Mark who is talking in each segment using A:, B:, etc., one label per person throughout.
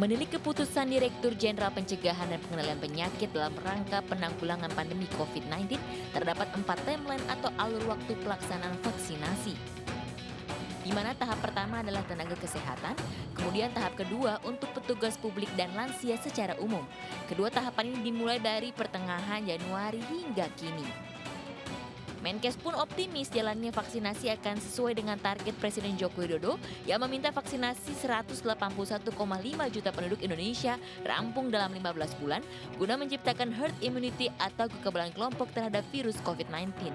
A: Menilik keputusan Direktur Jenderal Pencegahan dan Pengendalian Penyakit dalam rangka penanggulangan pandemi COVID-19, terdapat 4 timeline atau alur waktu pelaksanaan vaksinasi. Di mana tahap pertama adalah tenaga kesehatan, kemudian tahap kedua untuk petugas publik dan lansia secara umum. Kedua tahapan ini dimulai dari pertengahan Januari hingga kini. Menkes pun optimis jalannya vaksinasi akan sesuai dengan target Presiden Joko Widodo yang meminta vaksinasi 181,5 juta penduduk Indonesia rampung dalam 15 bulan guna menciptakan herd immunity atau kekebalan kelompok terhadap virus COVID-19.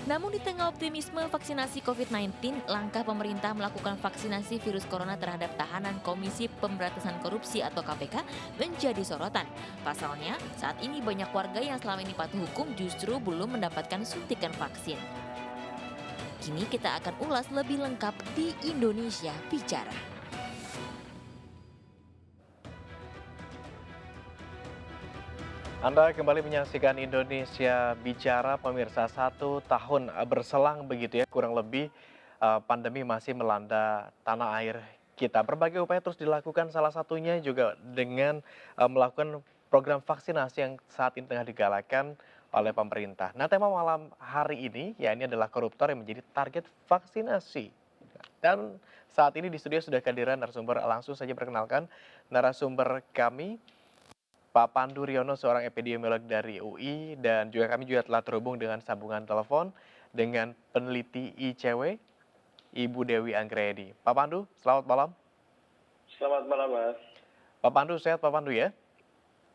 A: Namun di tengah optimisme vaksinasi COVID-19, langkah pemerintah melakukan vaksinasi virus corona terhadap tahanan Komisi Pemberantasan Korupsi atau KPK menjadi sorotan. Pasalnya, saat ini banyak warga yang selama ini patuh hukum justru belum mendapatkan suntikan vaksin. Kini kita akan ulas lebih lengkap di Indonesia Bicara.
B: Anda kembali menyaksikan Indonesia Bicara, pemirsa. 1 tahun berselang begitu ya, kurang lebih pandemi masih melanda tanah air kita. Berbagai upaya terus dilakukan, salah satunya juga dengan melakukan program vaksinasi yang saat ini tengah digalakan oleh pemerintah. Nah, tema malam hari ini ya ini adalah koruptor yang menjadi target vaksinasi. Dan saat ini di studio sudah kehadiran narasumber, langsung saja perkenalkan narasumber kami. Pak Pandu Riono, seorang epidemiolog dari UI, dan juga kami juga telah terhubung dengan sambungan telepon dengan peneliti ICW, Ibu Dewi Anggredi. Pak Pandu, selamat malam.
C: Selamat malam, Mas.
B: Pak Pandu, sehat Pak Pandu ya?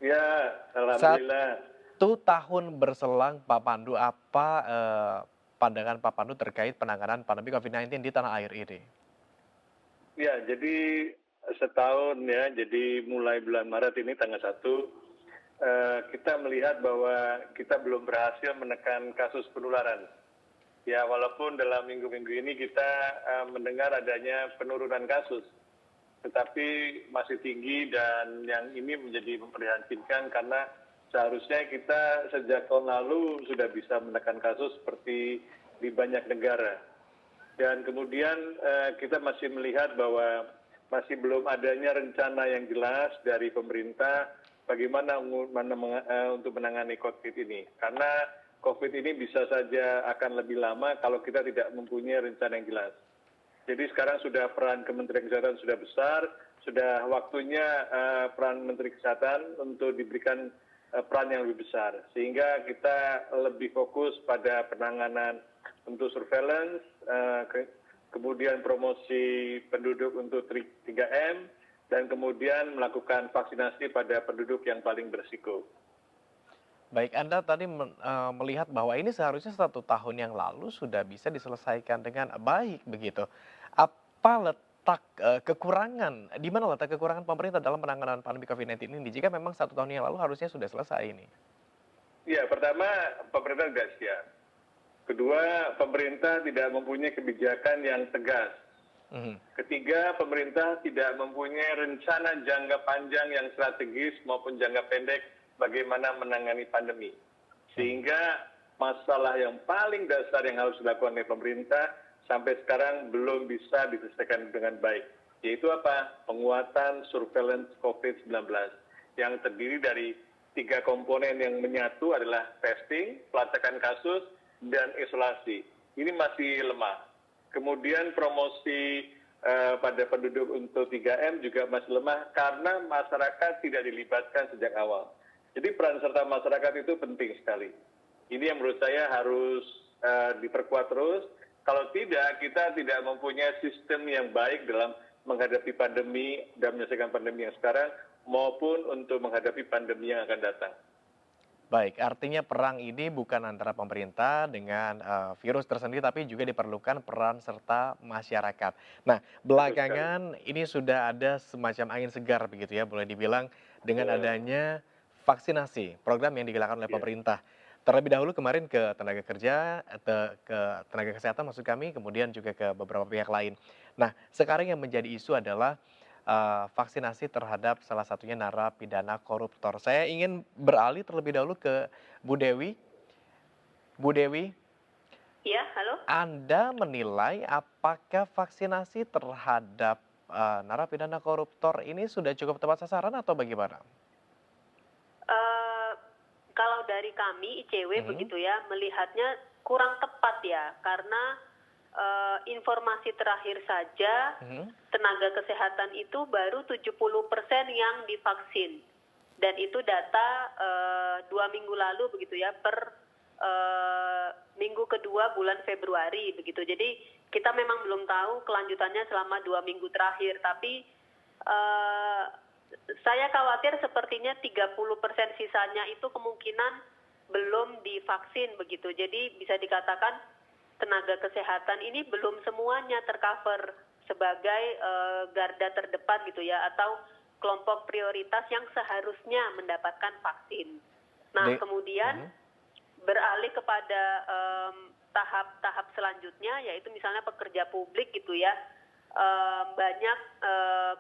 C: Ya, alhamdulillah.
B: 1 tahun berselang Pak Pandu, apa pandangan Pak Pandu terkait penanganan pandemi COVID-19 di tanah air ini?
C: Ya, jadi setahun ya, jadi mulai bulan Maret ini tanggal 1, kita melihat bahwa kita belum berhasil menekan kasus penularan. Ya, walaupun dalam minggu-minggu ini kita mendengar adanya penurunan kasus, tetapi masih tinggi dan yang ini menjadi memprihatinkan karena seharusnya kita sejak tahun lalu sudah bisa menekan kasus seperti di banyak negara. Dan kemudian kita masih melihat bahwa masih belum adanya rencana yang jelas dari pemerintah bagaimana untuk menangani COVID ini. Karena COVID ini bisa saja akan lebih lama kalau kita tidak mempunyai rencana yang jelas. Jadi sekarang sudah peran Kementerian Kesehatan sudah besar, sudah waktunya peran Menteri Kesehatan untuk diberikan peran yang lebih besar. Sehingga kita lebih fokus pada penanganan untuk surveillance, kemudian promosi penduduk untuk 3M, dan kemudian melakukan vaksinasi pada penduduk yang paling berisiko.
B: Baik, Anda tadi melihat bahwa ini seharusnya 1 tahun yang lalu sudah bisa diselesaikan dengan baik begitu. Apa letak kekurangan, di mana letak kekurangan pemerintah dalam penanganan pandemi COVID-19 ini jika memang 1 tahun yang lalu harusnya sudah selesai ini?
C: Ya, pertama pemerintah tidak siap. Kedua, pemerintah tidak mempunyai kebijakan yang tegas. Ketiga, pemerintah tidak mempunyai rencana jangka panjang yang strategis maupun jangka pendek bagaimana menangani pandemi. Sehingga masalah yang paling dasar yang harus dilakukan oleh pemerintah sampai sekarang belum bisa diselesaikan dengan baik. Yaitu apa? Penguatan surveillance COVID-19 yang terdiri dari 3 komponen yang menyatu adalah testing, pelacakan kasus, dan isolasi. Ini masih lemah. Kemudian promosi pada penduduk untuk 3M juga masih lemah karena masyarakat tidak dilibatkan sejak awal. Jadi peran serta masyarakat itu penting sekali. Ini yang menurut saya harus diperkuat terus. Kalau tidak, kita tidak mempunyai sistem yang baik dalam menghadapi pandemi dan menyelesaikan pandemi yang sekarang maupun untuk menghadapi pandemi yang akan datang.
B: Baik, artinya perang ini bukan antara pemerintah dengan virus tersendiri, tapi juga diperlukan peran serta masyarakat. Nah, belakangan ini sudah ada semacam angin segar begitu ya, boleh dibilang dengan adanya vaksinasi, program yang digelarkan oleh pemerintah. Terlebih dahulu kemarin ke tenaga kerja, ke tenaga kesehatan maksud kami, kemudian juga ke beberapa pihak lain. Nah, sekarang yang menjadi isu adalah vaksinasi terhadap salah satunya narapidana koruptor. Saya ingin beralih terlebih dahulu ke Bu Dewi. Bu Dewi,
D: Iya, halo?
B: Anda menilai apakah vaksinasi terhadap narapidana koruptor ini sudah cukup tepat sasaran atau bagaimana?
D: Eh, Kalau dari kami ICW begitu ya, melihatnya kurang tepat ya, karena informasi terakhir saja tenaga kesehatan itu baru 70% yang divaksin, dan itu data 2 minggu lalu begitu ya, per minggu kedua bulan Februari begitu. Jadi kita memang belum tahu kelanjutannya selama 2 minggu terakhir, tapi saya khawatir sepertinya 30% sisanya itu kemungkinan belum divaksin begitu. Jadi bisa dikatakan tenaga kesehatan ini belum semuanya tercover sebagai garda terdepan gitu ya, atau kelompok prioritas yang seharusnya mendapatkan vaksin. Nah, kemudian beralih kepada tahap-tahap selanjutnya, yaitu misalnya pekerja publik gitu ya. Banyak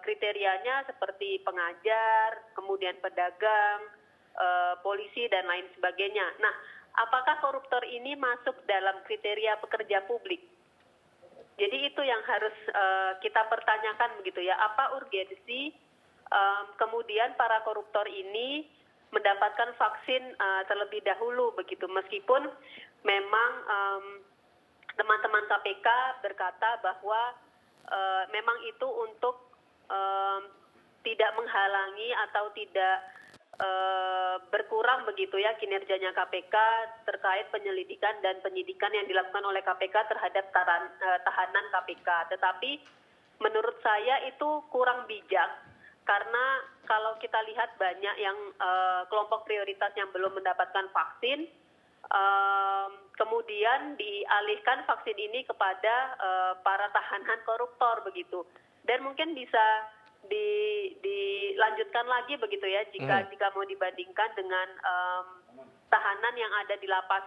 D: kriterianya seperti pengajar, kemudian pedagang, polisi, dan lain sebagainya. Nah, apakah koruptor ini masuk dalam kriteria pekerja publik? Jadi itu yang harus kita pertanyakan begitu ya. Apa urgensi kemudian para koruptor ini mendapatkan vaksin terlebih dahulu begitu, meskipun memang teman-teman KPK berkata bahwa memang itu untuk tidak menghalangi atau tidak berkurang begitu ya kinerjanya KPK terkait penyelidikan dan penyidikan yang dilakukan oleh KPK terhadap tahanan KPK. Tetapi menurut saya itu kurang bijak, karena kalau kita lihat banyak yang kelompok prioritas yang belum mendapatkan vaksin, kemudian dialihkan vaksin ini kepada para tahanan koruptor begitu, dan mungkin bisa dilanjutkan lagi begitu ya jika mau dibandingkan dengan tahanan yang ada di lapas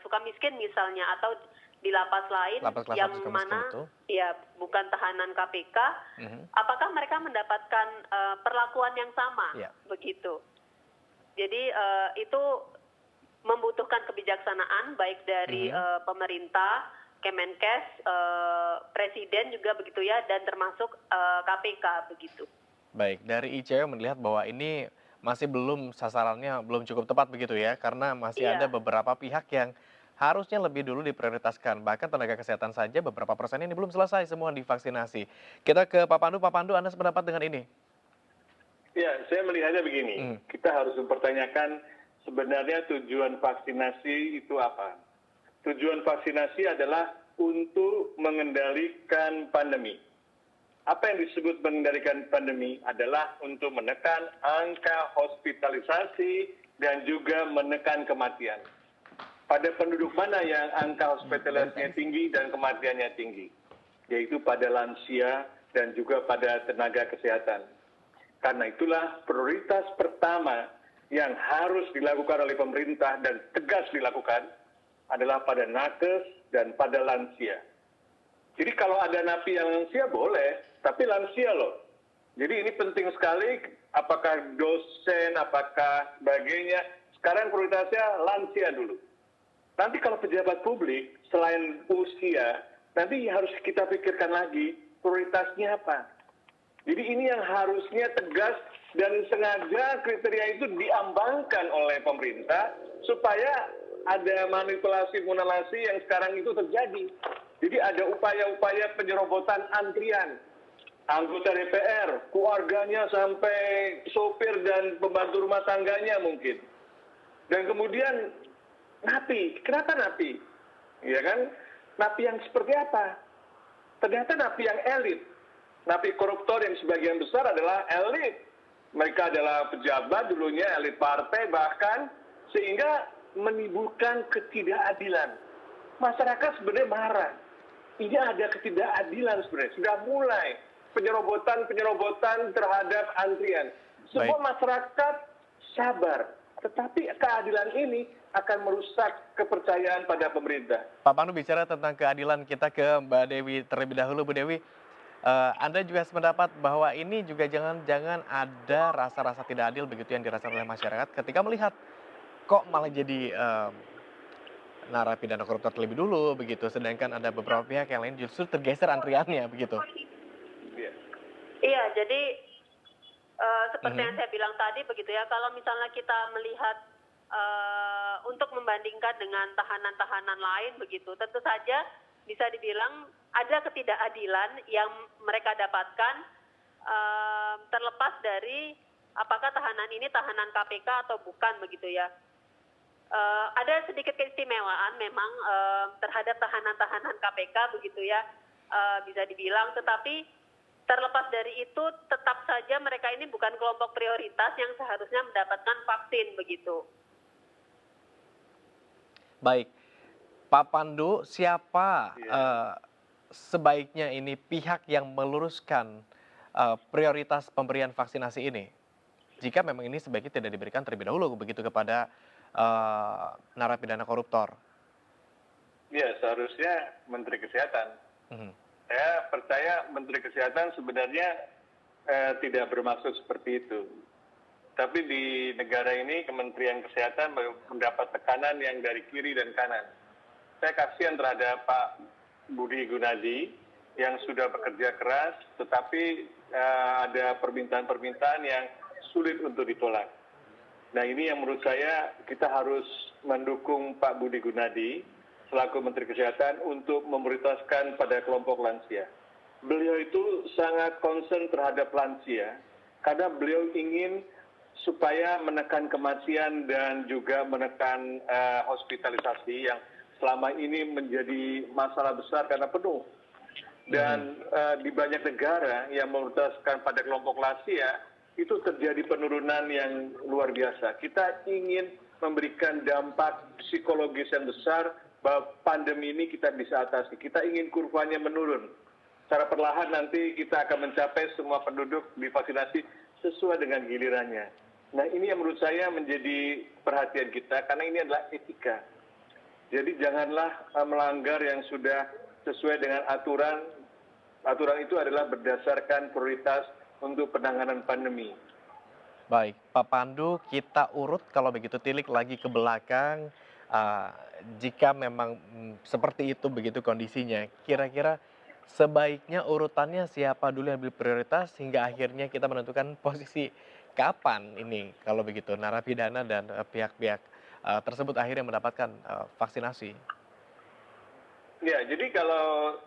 D: Sukamiskin misalnya, atau di lapas lain yang mana ya bukan tahanan KPK, apakah mereka mendapatkan perlakuan yang sama begitu. Jadi itu membutuhkan kebijaksanaan baik dari pemerintah, Kemenkes, Presiden juga begitu ya, dan termasuk KPK begitu.
B: Baik, dari ICW melihat bahwa ini masih belum sasarannya belum cukup tepat begitu ya, karena masih ada beberapa pihak yang harusnya lebih dulu diprioritaskan. Bahkan tenaga kesehatan saja beberapa persen ini belum selesai semua divaksinasi. Kita ke Pak Pandu. Pak Pandu, Anda sependapat dengan ini?
C: Ya, saya melihatnya begini. Kita harus mempertanyakan sebenarnya tujuan vaksinasi itu apa? Tujuan vaksinasi adalah untuk mengendalikan pandemi. Apa yang disebut mengendalikan pandemi adalah untuk menekan angka hospitalisasi dan juga menekan kematian. Pada penduduk mana yang angka hospitalisasinya tinggi dan kematiannya tinggi? Yaitu pada lansia dan juga pada tenaga kesehatan. Karena itulah prioritas pertama yang harus dilakukan oleh pemerintah dan tegas dilakukan adalah pada nakes dan pada lansia. Jadi kalau ada napi yang lansia boleh, tapi lansia loh. Jadi ini penting sekali, apakah dosen, apakah sebagainya. Sekarang prioritasnya lansia dulu. Nanti kalau pejabat publik, selain usia, nanti harus kita pikirkan lagi prioritasnya apa. Jadi ini yang harusnya tegas dan sengaja kriteria itu diambangkan oleh pemerintah supaya ada manipulasi yang sekarang itu terjadi. Jadi ada upaya-upaya penyerobotan antrian. Anggota DPR, keluarganya sampai sopir dan pembantu rumah tangganya mungkin. Dan kemudian napi, kenapa napi? Ya kan? Napi yang seperti apa? Ternyata napi yang elit. Napi koruptor yang sebagian besar adalah elit. Mereka adalah pejabat dulunya, elit partai bahkan, sehingga menimbulkan ketidakadilan. Masyarakat sebenarnya marah. Ini ada ketidakadilan sebenarnya. Sudah mulai penyerobotan terhadap antrian. Semua masyarakat sabar. Tetapi keadilan ini akan merusak kepercayaan pada pemerintah.
B: Pak Pandu, bicara tentang keadilan, kita ke Mbak Dewi terlebih dahulu. Bu Dewi, Anda juga sependapat bahwa ini juga jangan-jangan ada rasa-rasa tidak adil begitu yang dirasakan oleh masyarakat ketika melihat kok malah jadi narapidana koruptor terlebih dulu begitu, sedangkan ada beberapa pihak yang lain justru tergeser antriannya begitu.
C: Ya.
D: Iya, jadi seperti yang saya bilang tadi begitu ya, kalau misalnya kita melihat untuk membandingkan dengan tahanan-tahanan lain begitu, tentu saja bisa dibilang ada ketidakadilan yang mereka dapatkan terlepas dari apakah tahanan ini tahanan KPK atau bukan begitu ya. Ada sedikit keistimewaan memang terhadap tahanan-tahanan KPK begitu ya, bisa dibilang, tetapi terlepas dari itu tetap saja mereka ini bukan kelompok prioritas yang seharusnya mendapatkan vaksin begitu.
B: Baik, Pak Pandu, siapa sebaiknya ini pihak yang meluruskan prioritas pemberian vaksinasi ini? Jika memang ini sebaiknya tidak diberikan terlebih dahulu begitu kepada narapidana koruptor.
C: Ya, seharusnya Menteri Kesehatan. Saya percaya Menteri Kesehatan sebenarnya tidak bermaksud seperti itu. Tapi di negara ini Kementerian Kesehatan mendapat tekanan yang dari kiri dan kanan. Saya kasihan terhadap Pak Budi Gunadi yang sudah bekerja keras, tetapi ada permintaan-permintaan yang sulit untuk ditolak. Nah, ini yang menurut saya kita harus mendukung Pak Budi Gunadi selaku Menteri Kesehatan untuk memprioritaskan pada kelompok lansia. Beliau itu sangat concern terhadap lansia karena beliau ingin supaya menekan kematian dan juga menekan hospitalisasi yang selama ini menjadi masalah besar karena penuh. Dan di banyak negara yang memprioritaskan pada kelompok lansia, itu terjadi penurunan yang luar biasa. Kita ingin memberikan dampak psikologis yang besar bahwa pandemi ini kita bisa atasi. Kita ingin kurvanya menurun. Secara perlahan nanti kita akan mencapai semua penduduk divaksinasi sesuai dengan gilirannya. Nah, ini yang menurut saya menjadi perhatian kita karena ini adalah etika. Jadi janganlah melanggar yang sudah sesuai dengan aturan. Aturan itu adalah berdasarkan prioritas untuk penanganan pandemi.
B: Baik, Pak Pandu, kita urut kalau begitu tilik lagi ke belakang. Jika memang seperti itu begitu kondisinya, kira-kira sebaiknya urutannya siapa dulu yang prioritas hingga akhirnya kita menentukan posisi kapan ini kalau begitu narapidana dan pihak-pihak tersebut akhirnya mendapatkan vaksinasi.
C: Ya, jadi kalau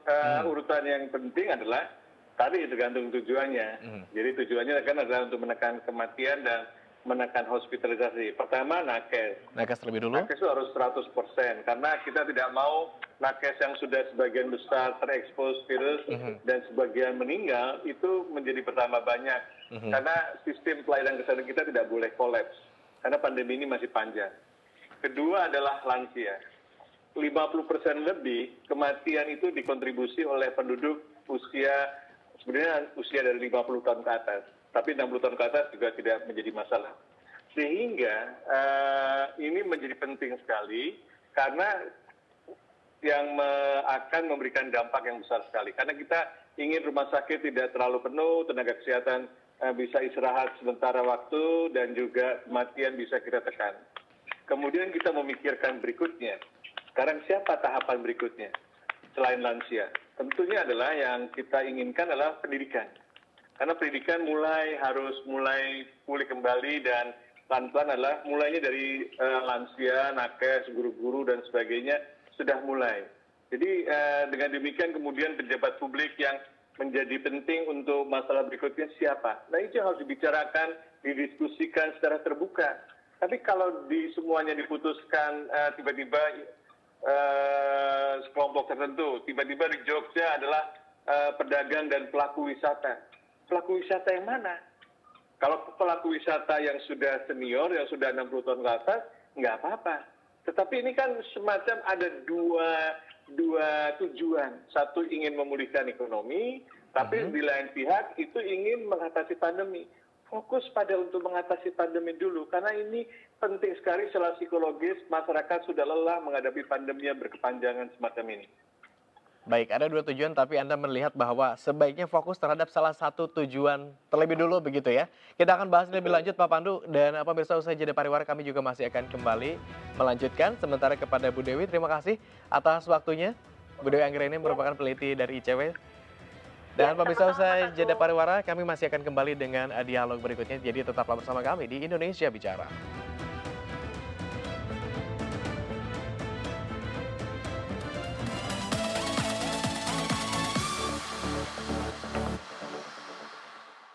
C: urutan yang penting adalah tadi tergantung tujuannya. Jadi tujuannya kan adalah untuk menekan kematian dan menekan hospitalisasi. Pertama, nakes.
B: Nakes terlebih dulu.
C: Nakes itu harus 100% karena kita tidak mau nakes yang sudah sebagian besar terekspos virus dan sebagian meninggal itu menjadi bertambah banyak. Karena sistem pelayanan kesehatan kita tidak boleh kolaps karena pandemi ini masih panjang. Kedua adalah lansia. 50% lebih kematian itu dikontribusi oleh penduduk sebenarnya usia dari 50 tahun ke atas. Tapi 60 tahun ke atas juga tidak menjadi masalah. Sehingga ini menjadi penting sekali karena yang akan memberikan dampak yang besar sekali. Karena kita ingin rumah sakit tidak terlalu penuh, tenaga kesehatan bisa istirahat sementara waktu, dan juga kematian bisa kita tekan. Kemudian kita memikirkan berikutnya. Sekarang siapa tahapan berikutnya selain lansia? Tentunya adalah yang kita inginkan adalah pendidikan. Karena pendidikan harus mulai pulih kembali dan pelan-pelan adalah mulainya dari lansia, nakes, guru-guru dan sebagainya sudah mulai. Jadi dengan demikian kemudian pejabat publik yang menjadi penting untuk masalah berikutnya siapa? Nah, itu harus dibicarakan, didiskusikan secara terbuka. Tapi kalau semuanya diputuskan tiba-tiba sekelompok tertentu, tiba-tiba di Jogja adalah pedagang dan pelaku wisata. Pelaku wisata yang mana? Kalau pelaku wisata yang sudah senior, yang sudah 60 tahun ke atas, nggak apa-apa. Tetapi ini kan semacam ada dua tujuan. Satu ingin memulihkan ekonomi, tapi di lain pihak itu ingin mengatasi pandemi. Fokus pada untuk mengatasi pandemi dulu, karena ini penting sekali secara psikologis, masyarakat sudah lelah menghadapi pandemi yang berkepanjangan semacam ini.
B: Baik, ada dua tujuan tapi Anda melihat bahwa sebaiknya fokus terhadap salah satu tujuan terlebih dulu begitu ya. Kita akan bahas lebih lanjut Pak Pandu, dan pemirsa usai jeda pariwara kami juga masih akan kembali melanjutkan. Sementara kepada Bu Dewi, terima kasih atas waktunya. Bu Dewi Anggraini merupakan peneliti dari ICW. Dan pemirsa
D: sama-sama,
B: usai
D: Kak
B: jeda
D: Tung.
B: pariwara, kami masih akan kembali dengan dialog berikutnya. Jadi tetaplah bersama kami di Indonesia Bicara.